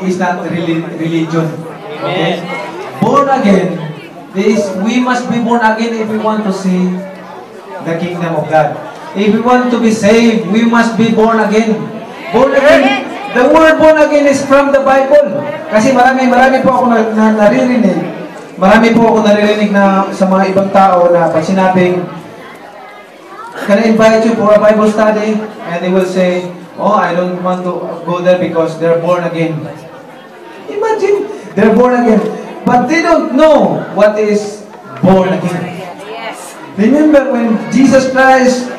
is not really religion. Okay? Born again is we must be born again if we want to see the kingdom of God. If we want to be saved, we must be born again. Born again. The word born again is from the Bible. Kasi marami po ako naririnig. Marami po ako naririnig na sa mga ibang tao na pag sinabing, can I invite you for a Bible study? And they will say, oh, I don't want to go there because they're born again. Imagine, they're born again. But they don't know what is born again. Remember when Jesus Christ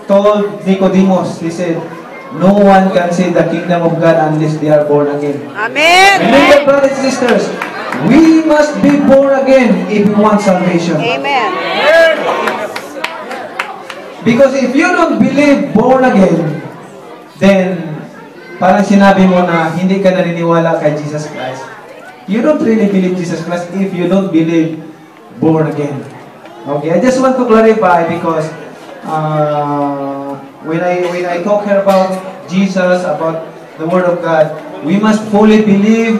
told Nicodemus, he said, no one can see the kingdom of God unless they are born again. Amen. Remember, brothers and sisters, we must be born again if we want salvation. Amen. Because if you don't believe born again, then parang sinabi mo na hindi ka naniniwala kay Jesus Christ. You don't really believe Jesus Christ if you don't believe born again. Okay, I just want to clarify because when I talk here about Jesus, about the Word of God, we must fully believe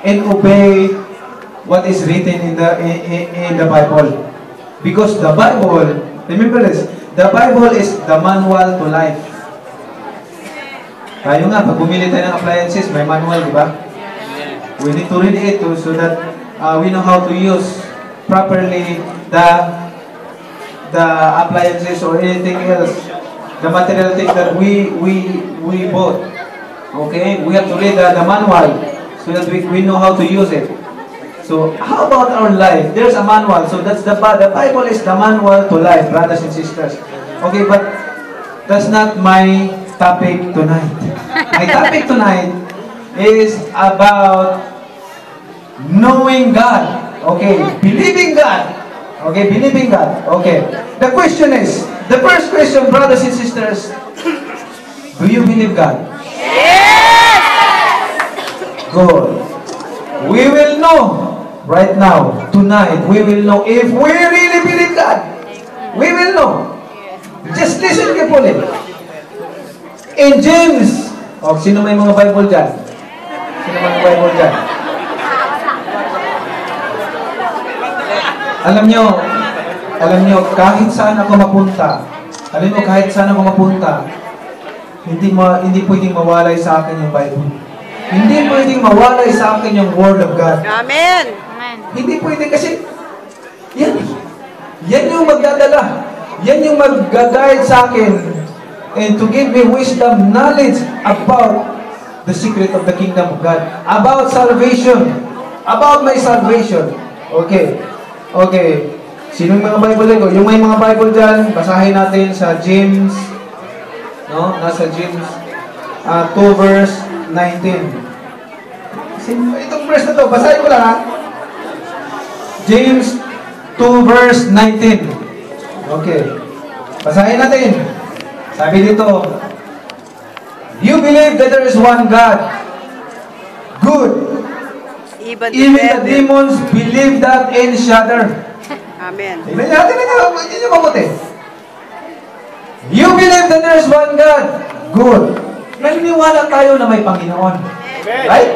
and obey what is written in the Bible. Because the Bible, remember this, the Bible is the manual to life. Tayo nga, pag bumili tayo ng appliances, may manual, di ba? We need to read it so that we know how to use properly the appliances or anything else, the material things that we bought. Okay? We have to read the manual so that we know how to use it. So, how about our life? There's a manual. So, that's the Bible is the manual to life, brothers and sisters. Okay, but that's not my topic tonight. My topic tonight is about knowing God. Okay, believing God. Okay, believing God. Okay. The question is, the first question, brothers and sisters, do you believe God? Yes! Good. We will know right now, tonight, we will know if we really believe God. We will know. Just listen carefully. In James, sino may mga Bible dyan? Sino may mga Bible dyan? Alam nyo, kahit saan ako mapunta, hindi pwedeng mawalay sa akin yung Bible. Hindi pwedeng mawalay sa akin yung Word of God. Amen. Hindi pwede kasi, yan yung magdadala. Yan yung mag-guide sa akin and to give me wisdom, knowledge about the secret of the kingdom of God. About salvation. About my salvation. Okay. Okay. Sinong mga Bible ko? Yung may mga Bible dyan, basahin natin sa James, no? Nasa James 2 verse 19. Itong verse na to, basahin ko lang ha. James 2 verse 19. Okay. Basahin natin. Sabi dito, you believe that there is one God. Good. Even the demons believe that and shudder. Amen. Tingnan natin ito mabuti. You believe that there is one God. Good. Naniniwala tayo na may Panginoon. Right?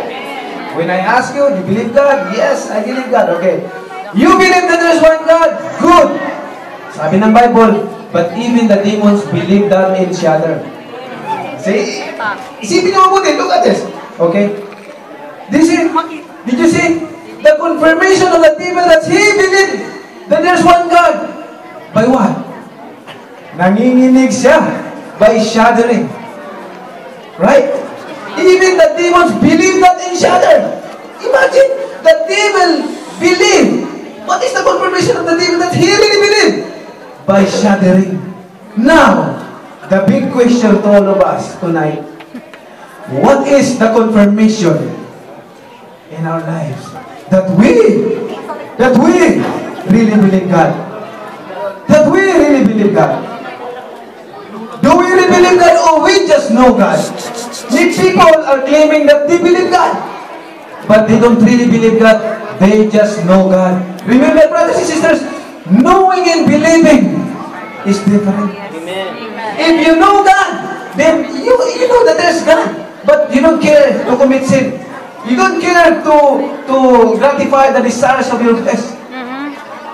When I ask you, do you believe God? Yes, I believe God. Okay. You believe that there is one God. Good. Sabi ng Bible, but even the demons believe that and shudder. See? Isipin niyo mabuti. Look at this. Okay? Did you see? The confirmation of the devil that he believed that there's one God. By what? Nanginginig siya. By shuddering. Right? Even the demons believe that and shudder. Imagine, the devil believed. What is the confirmation of the devil that he really believed? By shuddering. Now, the big question to all of us tonight, what is the confirmation in our lives that we really believe God? That we really believe God? Do we really believe God or we just know God? Many people are claiming that they believe God, but they don't really believe God. They just know God. Remember, brothers and sisters, knowing and believing is different. Amen. If you know God, then you know that there's God. but you don't care to commit sin. You don't care to gratify the desires of your flesh.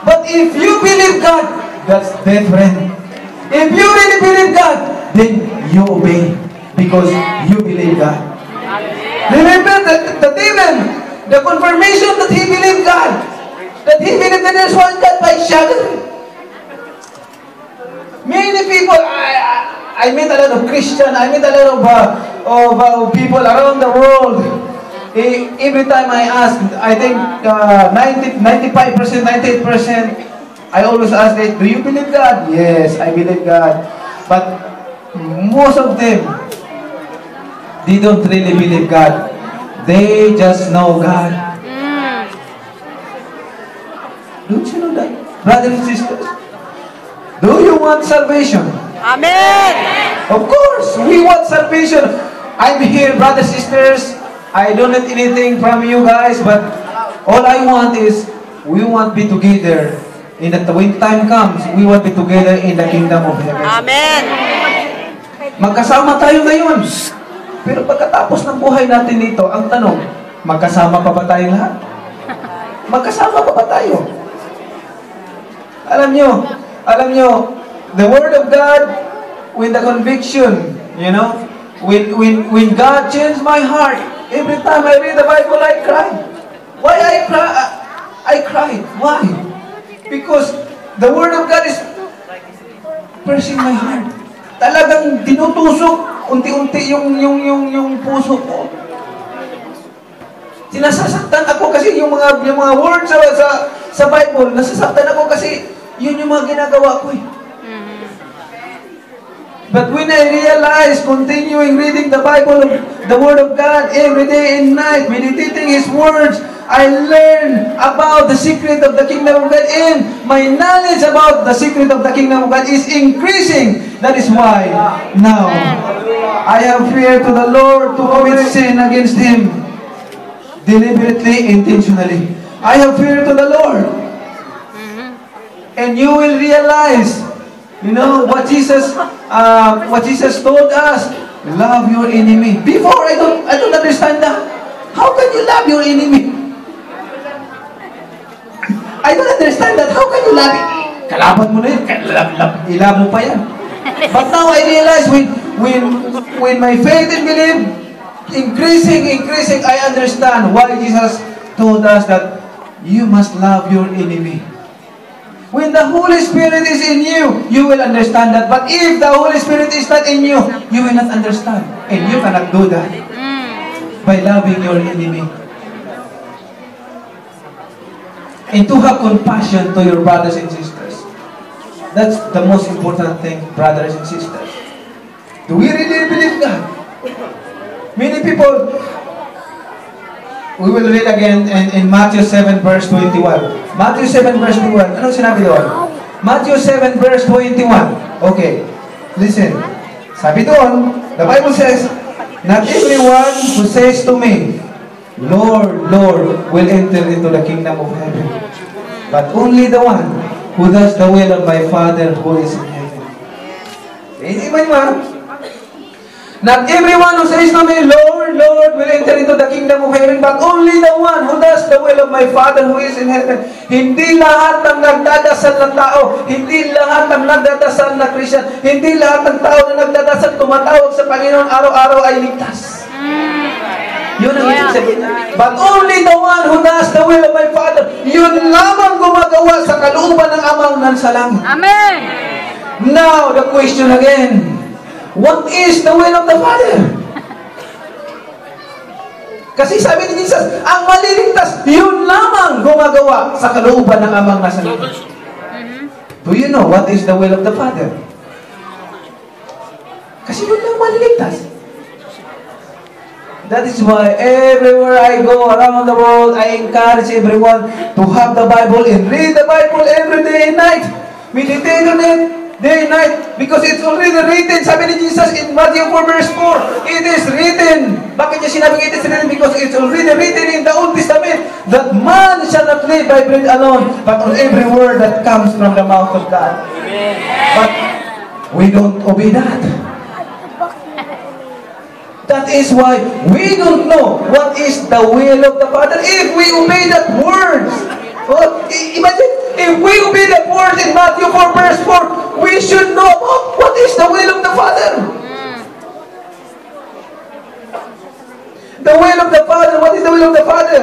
But if you believe God, that's different. If you really believe God, then you obey because you believe God. Remember the demon, the confirmation that he believed God, that he believed that there's one God by shadow. Many people, I meet a lot of Christians, I meet a lot of people around the world. Every time I ask, I think 95%, 98%, I always ask them, do you believe God? Yes, I believe God. But most of them, they don't really believe God. They just know God. Don't you know that? Brothers and sisters, do you want salvation? Amen. Of course, we want salvation. I'm here, brothers and sisters. I don't need anything from you guys, but all I want is we want to be together. When time comes, we want to be together in the kingdom of heaven. Amen. Magkasama tayo ngayon. Pero pagkatapos ng buhay natin dito, ang tanong, magkasama pa ba tayo lahat? Magkasama pa ba tayo? Alam nyo, the Word of God, with the conviction, you know, when God changed my heart, every time I read the Bible, I cry. Why I cry? I cried. Why? Because the Word of God is piercing my heart. Talagang tinutusok unti-unti yung puso ko. Sinasasaktan ako kasi yung mga words sa Bible, nasasaktan ako kasi yun yung mga ginagawa ko eh. But when I realize, continuing reading the Bible, the Word of God, every day and night, meditating His words, I learn about the secret of the kingdom of God, and my knowledge about the secret of the kingdom of God is increasing. That is why now I have fear to the Lord to commit sin against Him deliberately, intentionally. I have fear to the Lord. And you will realize, you know, what Jesus told us, love your enemy. Before, I don't understand that. How can you love your enemy? I don't understand that. How can you love it? Kalaban mo na yun. Ilab mo pa yan. But now I realize when my faith and belief increasing, I understand why Jesus told us that you must love your enemy. When the Holy Spirit is in you, you will understand that. But if the Holy Spirit is not in you, you will not understand. And you cannot do that by loving your enemy. And to have compassion to your brothers and sisters. That's the most important thing, brothers and sisters. Do we really believe God? Many people, we will read again in Matthew 7 verse 21. Matthew 7 verse 21. Anong sinabi doon? Matthew 7 verse 21. Okay. Listen. Sabi doon, the Bible says, not everyone who says to me, Lord, Lord, will enter into the kingdom of heaven, but only the one who does the will of my Father who is in heaven. Amen. Not everyone who says to me, Lord, Lord, will enter into the kingdom of heaven, but only the one who does the will of my Father who is in heaven. Hindi lahat ng nagdadasal ng tao, hindi lahat ng nagdadasal na Christian, hindi lahat ng tao na nagdadasal, tumatawag sa Panginoon araw-araw ay ligtas. Yun ang ibig sabihin. But only the one who does the will of my Father, yun lamang gumagawa sa kalooban ng Amang nasa langit. Amen. Now, the question again, what is the will of the Father? Kasi sabi ni Jesus, ang maliligtas, yun lamang gumagawa sa kalooban ng Amang nasa langit. Do you know what is the will of the Father? Kasi yun lang maliligtas. That is why everywhere I go around the world, I encourage everyone to have the Bible and read the Bible every day and night. Meditate on it day and night because it's already written. Sabi ni Jesus in Matthew 4 verse 4, it is written. Bakit niya sinabing it is written? Because it's already written in the Old Testament that man shall not live by bread alone, but on every word that comes from the mouth of God. But we don't obey that. That is why we don't know what is the will of the Father if we obey that words. Oh, imagine, if we obey that words in Matthew 4 verse 4, we should know about what is the will of the Father. The will of the Father, what is the will of the Father?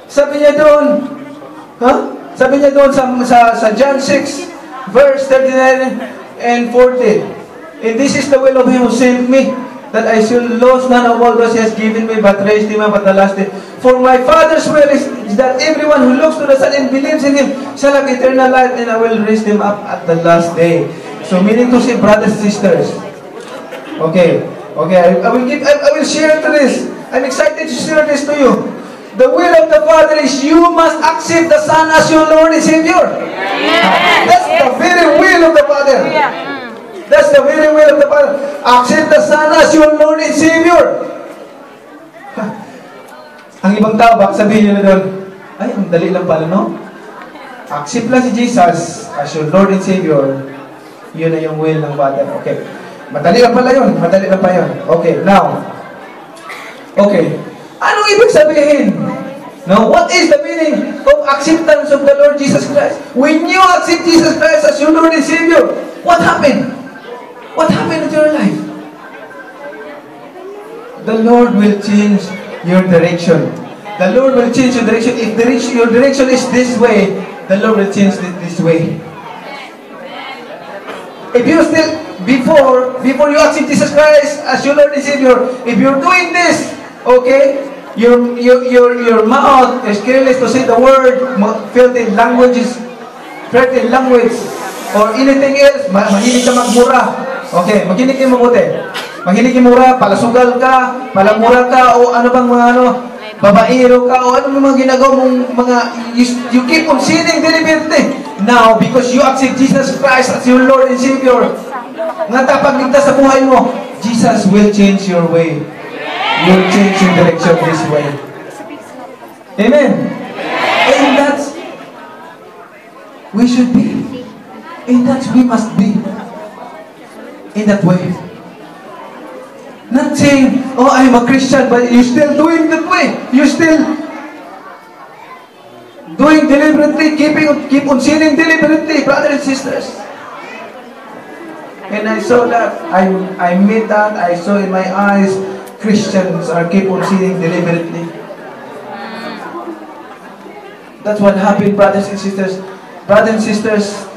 Sabi niya doon, Sabi niya doon sa John 6, verse 39 and 40. And this is the will of Him who sent me, that I should lose none of all those He has given me, but raise them up at the last day. For my Father's will is that everyone who looks to the Son and believes in Him shall have eternal life, and I will raise them up at the last day. So meaning to say, brothers and sisters, okay, I will share to this. I'm excited to share this to you. The will of the Father is you must accept the Son as your Lord and Savior. That's the very will of the Father. That's the very will of the Father. Accept the Son as your Lord and Savior. Ang ibang tao, baka sabihin nila doon, ay, ang dali lang pala, no? Accept lang si Jesus as your Lord and Savior. Yun na yung will ng Father. Okay. Madali lang pala yun. Madali lang pa yun. Okay, now. Okay. Anong ibig sabihin? Now, what is the meaning of acceptance of the Lord Jesus Christ? When you accept Jesus Christ as your Lord and Savior, what happened? What happened in your life? The Lord will change your direction. The Lord will change your direction. If your direction is this way, the Lord will change it this way. If you still, before you accept Jesus Christ as your Lord and Savior, if you're doing this, okay, your mouth is careless to say the word, filthy languages, or anything else, mahilig ka magmura. Okay, makinig kayo mabuti. Mahilig ka mura, palasugal ka, palamura ka, o ano bang mga babaero ka, o ano mga ginagawa mong you keep on sinning deliberately. Now, because you accept Jesus Christ as your Lord and Savior, nga tapagligtas sa buhay mo, Jesus will change your way. You'll change your direction this way. Amen? And that's, we should be. And that's, we must be. In that way. Not saying, oh, I'm a Christian, but you're still doing that way. You're still doing deliberately, keep on sinning deliberately, brothers and sisters. And I saw that, I made that, I saw in my eyes, Christians are keep on sinning deliberately. That's what happened, brothers and sisters. Brothers and sisters,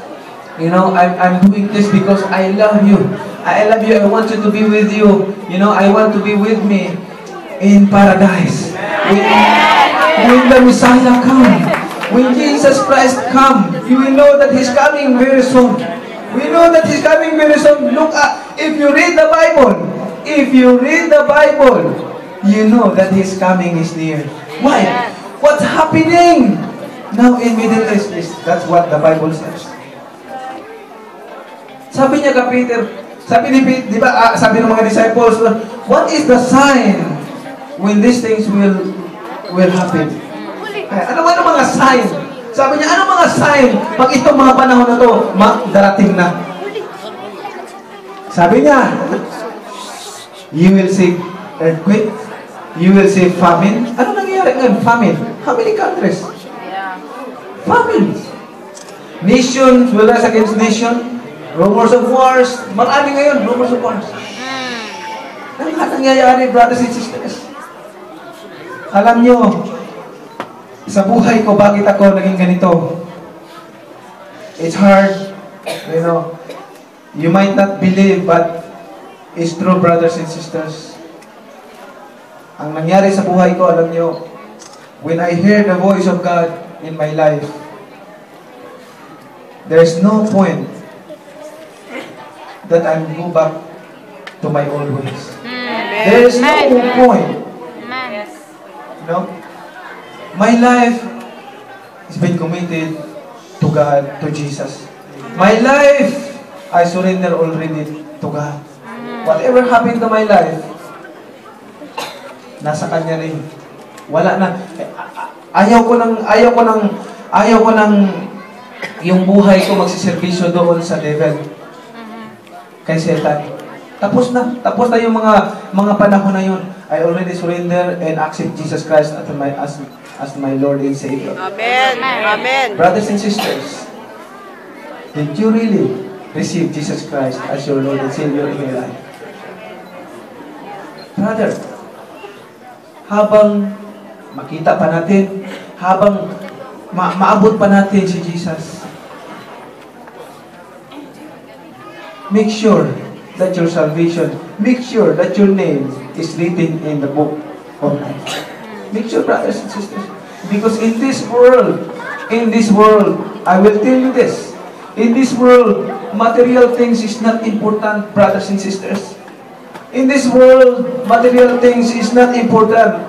you know, I'm doing this because I love you. I love you. I want you to be with you. You know, I want to be with me in paradise. When the Messiah comes, when Jesus Christ comes, you will know that He's coming very soon. We know that He's coming very soon. Look at, if you read the Bible, you know that His coming is near. Why? What's happening now in Middle East? That's what the Bible says. Sabi niya ka Peter, sabi ng mga disciples, what is the sign when these things will happen? Ano mga sign? Sabi niya, ano mga sign pag itong mga panahon na to darating na? Sabi niya, you will see earthquake, you will see famine. Ano nangyayari ngayon? Famine. How many countries? Famine. Nations will rise against nation. Rumors of wars. Marami ngayon, rumors of wars. Ano nga nangyayari, brothers and sisters? Alam nyo, sa buhay ko, bakit ako naging ganito? It's hard. You know, you might not believe, but it's true, brothers and sisters. Ang nangyari sa buhay ko, alam nyo, when I hear the voice of God in my life, there's no point that I go back to my old ways. There is no point. No? My life has been committed to God, to Jesus. My life, I surrender already to God. Whatever happened to my life, nasa Kanya rin. Wala na. Ayaw ko nang yung buhay ko magsiservisyo doon sa devil. Kay Satan. Tapos na. Tapos na yung mga panahon na yun. I already surrender and accept Jesus Christ as my Lord and Savior. Amen. Amen. Brothers and sisters, did you really receive Jesus Christ as your Lord and Savior in your life? Brother, habang makita pa natin, habang maabot pa natin si Jesus, make sure that your salvation, make sure that your name is written in the book of life. Make sure, brothers and sisters, because in this world, I will tell you this, in this world, material things is not important, brothers and sisters. In this world, material things is not important.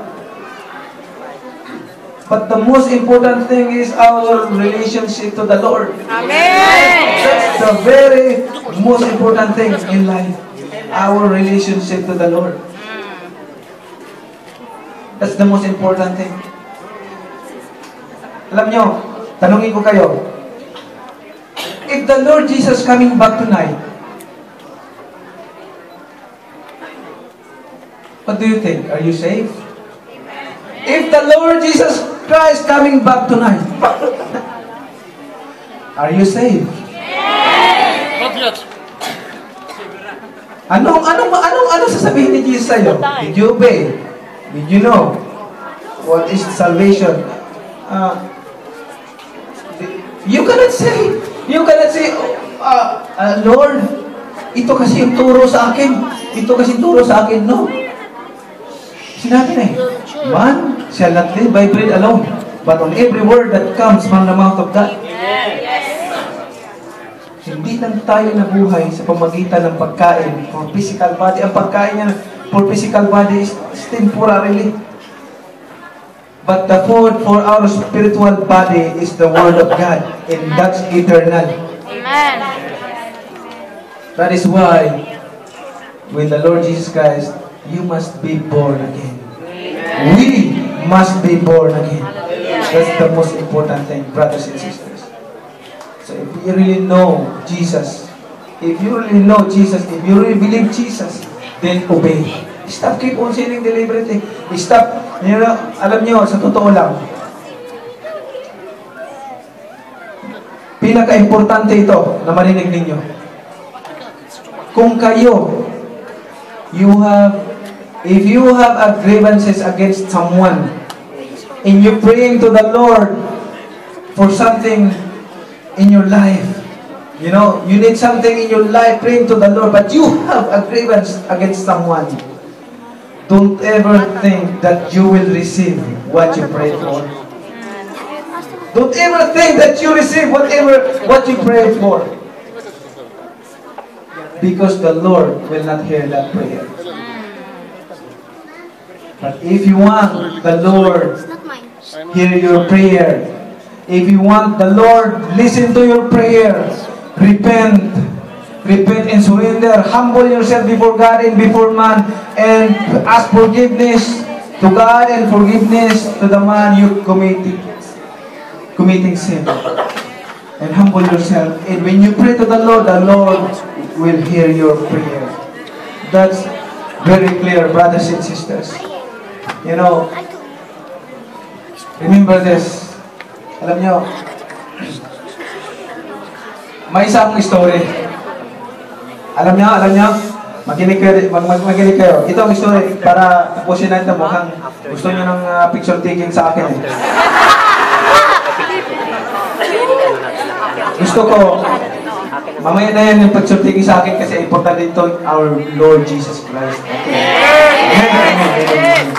But the most important thing is our relationship to the Lord. Amen. That's the very most important thing in life. Our relationship to the Lord. That's the most important thing. Alam nyo, tanungin ko kayo, if the Lord Jesus coming back tonight, what do you think? Are you saved? If the Lord Jesus Christ coming back tonight, are you saved? Not yet. Anong sasabihin ni Jesus sa'yo? Did you obey? Did you know what is salvation? You cannot say, Lord, ito kasi yung turo sa akin. Ito kasi yung turo sa akin. No. Sinabi na man shall not live by bread alone, but on every word that comes from the mouth of God. Hindi lang tayo nabuhay sa pamagitan ng pagkain for physical body. Ang pagkain niya for physical body is temporarily. But the food for our spiritual body is the Word of God, and that's eternal. Amen. That is why, when the Lord Jesus Christ, you must be born again. We must be born again. That's the most important thing, brothers and sisters. So if you really know Jesus, if you really believe Jesus, then obey. Stop keep on sinning deliberately. Stop. Alam nyo, sa totoo lang, pinaka-importante ito na marinig ninyo. Kung kayo, if you have a grievances against someone, and you're praying to the Lord for something in your life, you need something in your life, praying to the Lord, but you have a grievance against someone, don't ever think that you will receive what you prayed for. Don't ever think that you receive what you prayed for. Because the Lord will not hear that prayer. But if you want the Lord hear your prayer, if you want the Lord listen to your prayer, repent and surrender, humble yourself before God and before man, and ask forgiveness to God and forgiveness to the man you committing sin. And humble yourself. And when you pray to the Lord will hear your prayer. That's very clear, brothers and sisters. Remember this. Alam nyo, may isang story. Alam nyo, makinig kayo. Ito ang story para tapusin natin mukhang gusto nyo ng picture taking sa akin. Gusto ko, mamaya na yan yung picture taking sa akin kasi importante ito, our Lord Jesus Christ. Okay. Amen.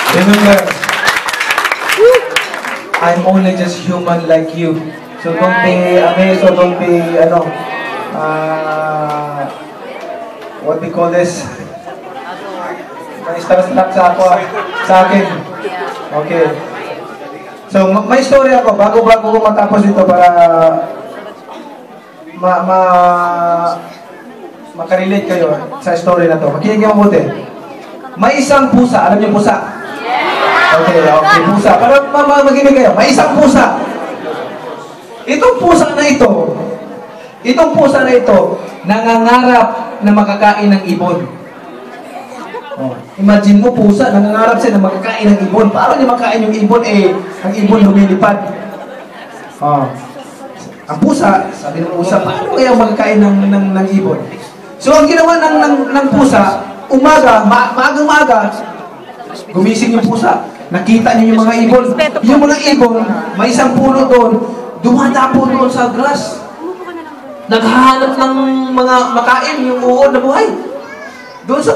Remember, I'm only just human like you. So don't be amazed or don't be, what we call this? May starstruck sa akin. Okay. So, may story ako. Bago ko matapos ito para makarelate kayo sa story na to. Makinig yung mabuti. May isang pusa. Alam niyo pusa? Okay, pusa. Para makinig kayo. May isang pusa. Itong pusa na ito, Itong pusa na ito, nangangarap na makakain ng ibon. Oh, imagine mo, pusa, nangangarap siya na makakain ng ibon. Paano niya makain yung ibon? Ang ibon lumilipad. Oh. Ang pusa, sabi ng pusa, paano kaya makakain ng ibon? So, ang ginawa ng pusa, maagang-maaga, gumising yung pusa. Nakita niyo yung mga ibon. Yung mga ibon, may isang puno doon, dumadapo doon sa grass. Naghahanap ng mga makain, yung uod na buhay. Doon sa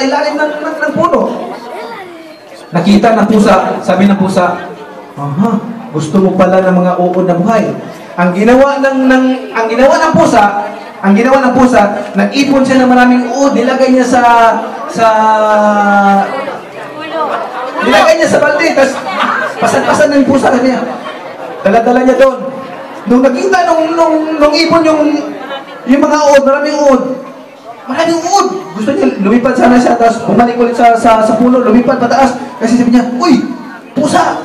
ilalim ng puno. Nakita ng pusa, sabi ng pusa, aha, gusto mo pala ng mga uod na buhay. Ang ginawa ng pusa, nag-ipon siya ng maraming uod, nilagay niya sa balde, tapos pasan-pasan ng pusa niya. Dala-dala niya doon. Nung nakita nung ipon yung mga uod, maraming uod. Gusto niya, lumipad sana siya, tapos bumalik ulit sa puno, lumipad pataas. Kasi sabi niya, uy, pusa!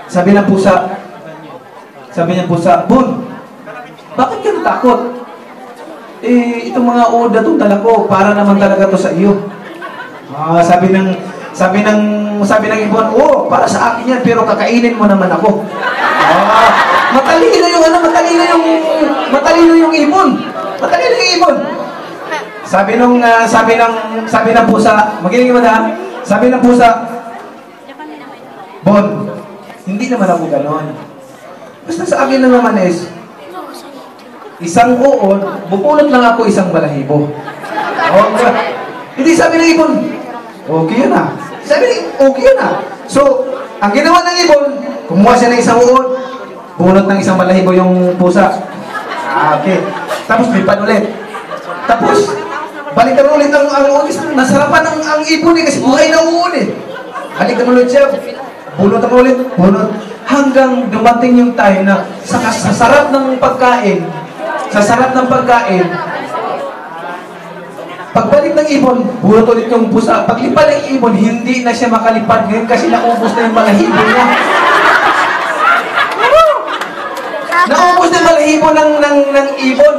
Sabi ng pusa, Bon, bakit ka natakot? Itong mga uod na itong dala ko, para naman talaga to sa iyo. Sabi ng ibon, para sa akin yan, pero kakainin mo naman ako. Matalino yung ibon. Sabi ng pusa, magiling mo na, sabi ng pusa, Bon, hindi naman ako ganon. Basta sa akin lang naman is, isang uod, bupulot lang ako isang balahibo. Hindi sabi ng ibon, okay yun na. So, ang ginawa ng ibon, kumuha siya ng isang uod, bunot ng isang balahibo yung pusa. Okay. Tapos lipad ulit. Tapos, balikan ulit ang uod. Nasarapan ang ibon kasi buhay na uod Balikan ulit siya. Bunot ang ulit. Hanggang dumating yung time na sa sarap ng pagkain, pagbalik ng ibon, bunot ulit yung pusa. Paglipad ng ibon, hindi na siya makalipad ngayon kasi naubos na yung balahibo niya. Naubos na yung balahibo ng ibon.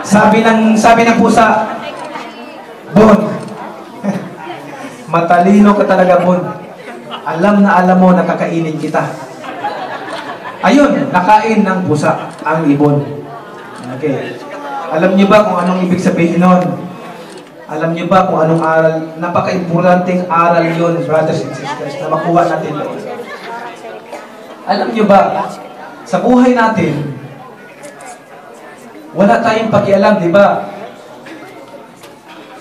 Sabi ng pusa, Bon, matalino ka talaga, Bon. Alam mo na kakainin kita. Ayun, nakain ng pusa ang ibon. Okay. Alam niyo ba kung anong ibig sabihin nun? Alam niyo ba kung anong aral? Napaka-importanting aral yun, brothers and sisters, na makuha natin doon. Alam niyo ba, sa buhay natin, wala tayong pakialam, di ba?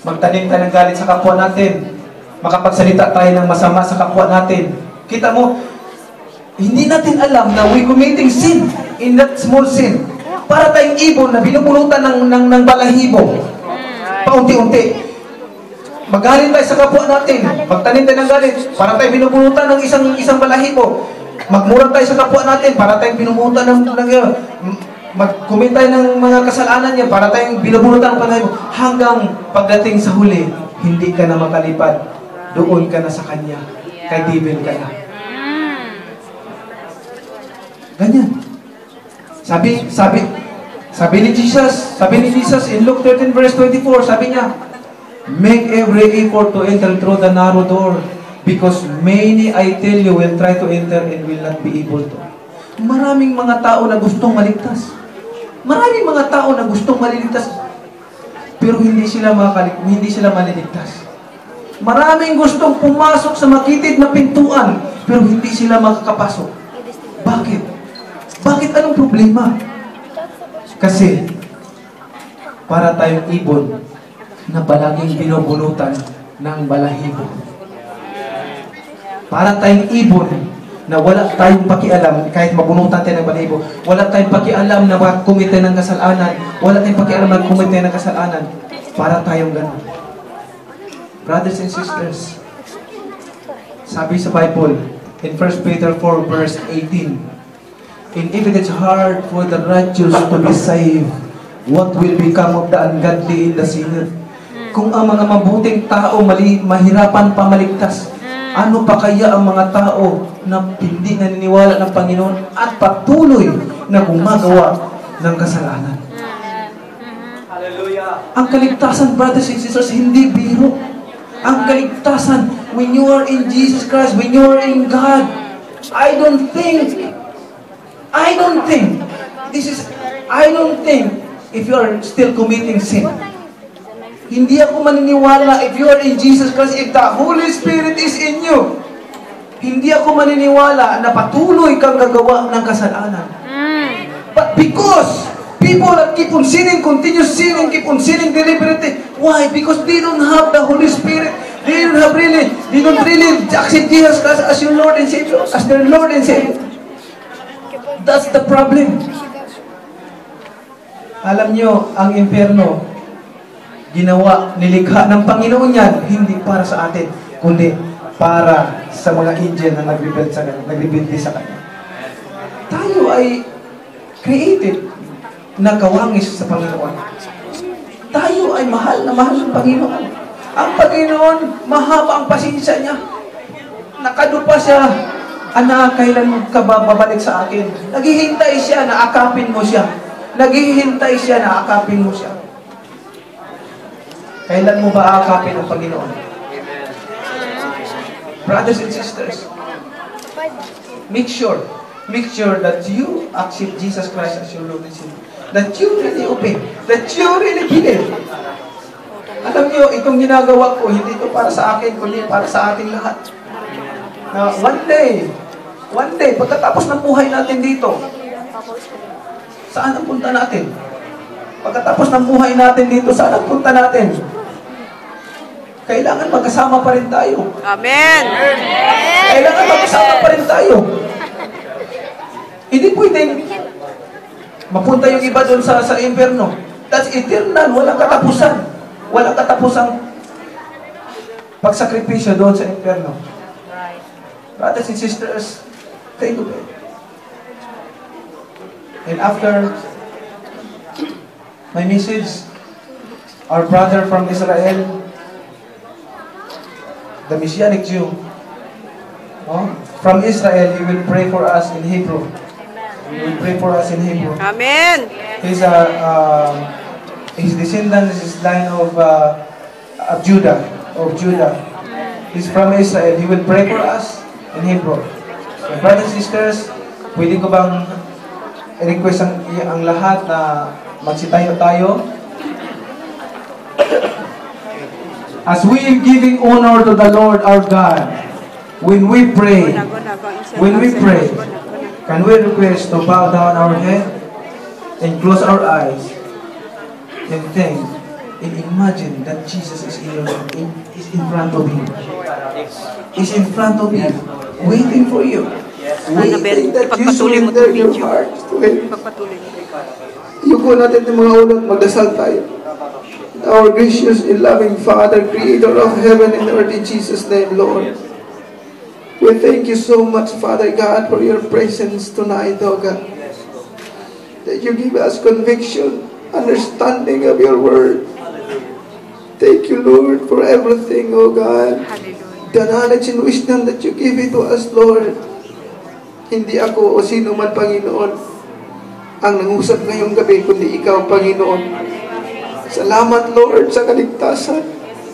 Magtanim tayo ng galit sa kapwa natin. Makapagsalita tayo ng masama sa kapwa natin. Kita mo, hindi natin alam na we committing sin in that small sin. Para tayong ibon na binubulutan ng balahibo. Paunti-unti. Magalit tayo sa kapwa natin. Magtanim tayo ng galit. Para tayo binubulutan ng isang balahibo. Magmura tayo sa kapwa natin. Para tayong binubulutan mag-commit tayo ng mga kasalanan niya. Para tayong binubulutan ng balahibo. Hanggang pagdating sa huli, hindi ka na makalipad. Doon ka na sa kanya. Kay devil ka na. Ganyan. Sabi ni Jesus in Luke 13 verse 24, sabi niya, make every effort to enter through the narrow door, because many, I tell you, will try to enter and will not be able to. Maraming mga tao na gustong maligtas. Pero hindi sila maliligtas. Maraming gustong pumasok sa makitid na pintuan, pero hindi sila makakapasok. Bakit? Bakit anong problema? Kasi, para tayong ibon na palaging binubulutan ng balahibo. Para tayong ibon na wala tayong pakialam, kahit mabunutan tayo ng balahibo, wala tayong pakialam na magkumite ng kasalanan, wala tayong pakialam na magkumite ng kasalanan. Para tayong ganun. Brothers and sisters, sabi sa Bible, in 1 Peter 4 verse 18, and if it is hard for the righteous to be saved, what will become of the ungodly and the sinner? Kung ang mga mabuting tao mahirapan pa maligtas, ano pa kaya ang mga tao na hindi naniniwala ng Panginoon at patuloy na gumagawa ng kasalanan? Ang kaligtasan, brothers and sisters, hindi biro. Ang kaligtasan, when you are in Jesus Christ, when you are in God, I don't think, if you are still committing sin. Hindi ako maniniwala if you are in Jesus Christ, if the Holy Spirit is in you. Hindi ako maniniwala na patuloy kang gagawa ng kasalanan. But because people that keep on sinning, continue sinning, keep on sinning deliberately. Why? Because they don't have the Holy Spirit. They don't really accept Jesus Christ as your Lord and Savior, as their Lord and Savior. That's the problem. Alam nyo, ang impyerno, nilikha ng Panginoon yan, hindi para sa atin, kundi para sa mga angel na nagbibindi sa Kanya. Tayo ay created na kawangis sa Panginoon. Tayo ay mahal na mahal ng Panginoon. Ang Panginoon, mahaba ang pasensya niya. Nakadupa siya, anak, kailan ka ba babalik sa akin? Naghihintay siya na akapin mo siya. Naghihintay siya na akapin mo siya. Kailan mo ba aakapin ang Panginoon? Brothers and sisters, make sure that you accept Jesus Christ as your Lord and Savior. That you really obey. That you really believe. Alam niyo, itong ginagawa ko, hindi ito para sa akin, kundi para sa ating lahat. Na one day, pagkatapos ng buhay natin dito, saan ang punta natin? Pagkatapos ng buhay natin dito, saan ang punta natin? Kailangan magkasama pa rin tayo. Amen. Kailangan magkasama pa rin tayo. Hindi pwedeng mapunta yung iba doon sa impyerno. That's eternal. Walang katapusan. Walang katapusang pagsakripisyo doon sa impyerno. Brothers and sisters, take to bed. And after my message, our brother from Israel, the Messianic Jew, from Israel, he will pray for us in Hebrew. He will pray for us in Hebrew. Amen. His descendants is line of Judah. He's from Israel. He will pray for us in Hebrew. So, brothers and sisters, pwede ko bang request ang lahat na magsitayo tayo? As we are giving honor to the Lord our God, when we pray, can we request to bow down our head and close our eyes and think and imagine that Jesus is in front of you. Is in front of you, waiting for you. Waiting that you surrender your heart to Him. Yuko natin ng mga ulat, magdasal tayo. Our gracious and loving Father, Creator of heaven and earth, in Jesus' name, Lord. We thank you so much, Father God, for your presence tonight, oh God. That you give us conviction, understanding of your word. Thank you, Lord, for everything, oh God. The knowledge and wisdom that you give it to us, Lord. Hindi ako o sino man, Panginoon, ang nangusap ngayong gabi, kundi ikaw, Panginoon. Salamat, Lord, sa kaligtasan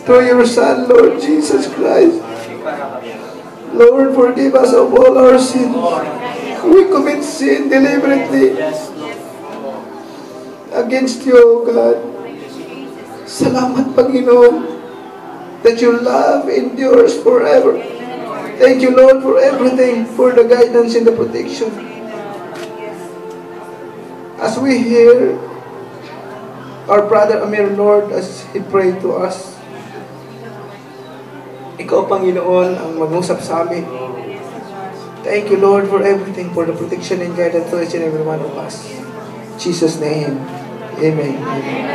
through your Son, Lord Jesus Christ. Lord, forgive us of all our sins. We commit sin deliberately against you, O God. Salamat, Panginoon, that your love endures forever. Thank you, Lord, for everything, for the guidance and the protection. As we hear our brother Amir, Lord, as he prayed to us, ikaw, Panginoon, ang mag-usap sa amin. Thank you, Lord, for everything, for the protection and guidance to each and every one of us. In Jesus' name, amen. Amen.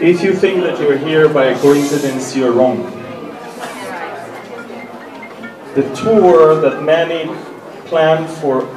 If you think that you're here by coincidence, you're wrong. The tour that many planned for